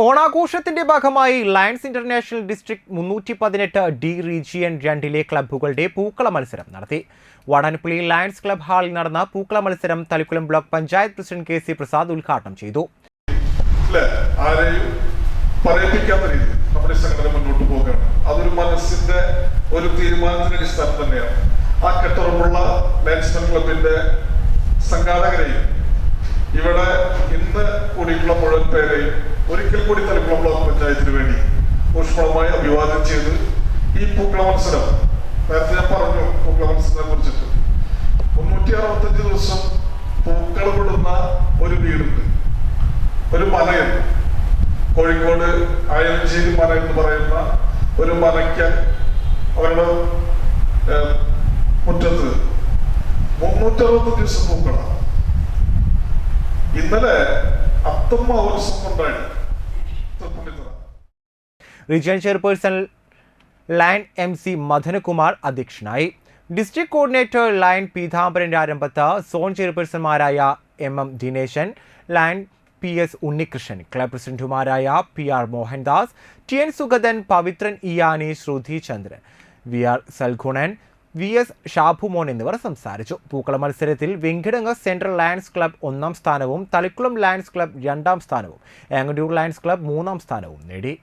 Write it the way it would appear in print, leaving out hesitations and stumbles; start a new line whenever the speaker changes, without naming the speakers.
ഓണാഘോഷത്തിന്റെ ഭാഗമായി lions international district 318 region 2 ക്ലബ്ബുകളുടെ പൂക്കള മത്സരം നടത്തി. വടനപ്പള്ളി ലയൺസ് ക്ലബ് ഹാളിൽ നടന്ന പൂക്കള മത്സരം Thalikkulam block panchayat president K C Prasad ഉദ്ഘാടനം ചെയ്തു.
നമ്മുടെ സംഘടന മുന്നോട്ട് പോകുകയാണ്. അതൊരു മനസ്സിന്റെ ഒരു തീരുമാനത്തിന്റെ അടിസ്ഥാനം തന്നെയാണ്. ആ കെട്ടുറപ്പുള്ള ലയൺസ് ക്ലബിന്റെ സംഘാടകരെയും ഇവിടെ ഇന്ന് കൂടിയിട്ടുള്ള മുഴുവൻ പേരെയും ഒരിക്കൽ കൂടി തളിക്കുളം ബ്ലോക്ക് പഞ്ചായത്തിന് വേണ്ടി ഊഷ്മളമായി അഭിവാദ്യം ചെയ്ത് ഈ പൂക്കള മത്സരം, നേരത്തെ ഞാൻ പറഞ്ഞു പൂക്കള മത്സരത്തെ കുറിച്ചിട്ട്, 365 ദിവസം പൂക്കൾ വിടുന്ന ഒരു വീടുണ്ട്, ഒരു മലയുണ്ട്. കോഴിക്കോട് ആയഞ്ചേരി മല എന്ന് പറയുന്ന ഒരു മലയ്ക്ക് അവരുടെ മുറ്റത്ത് 360 ദിവസം പൂക്കളാണ്. ഇന്നലെ അത്തമ്മ ഉത്സവം കൊണ്ടാടി
region chairperson lion MC Madanakumar അധ്യക്ഷനായി. ഡിസ്ട്രിക്ട് കോർഡിനേറ്റർ ലയൺ പീതാംബരന്റെ ആരംഭത്ത് സോൺ ചെയർപേഴ്സൺമാരായ MM Dineshan, lion PS Unnikrishnan, club പ്രസിഡന്റുമാരായ PR Mohandas, TN Sugathan, Pavithran Iyani, Shruthi Chandran, VR Salgunan, VS Shabumon എന്നിവർ സംസാരിച്ചു. പൂക്കള മത്സരത്തിൽ വെങ്കിടങ്ങ് സെൻട്രൽ ലയൺസ് ക്ലബ് 1ാം സ്ഥാനവും തളിക്കുളം ലയൺസ് ക്ലബ് 2ാം സ്ഥാനവും ഏങ്ങണ്ടൂർ ലയൺസ് ക്ലബ് 3ാം സ്ഥാനവും നേടി.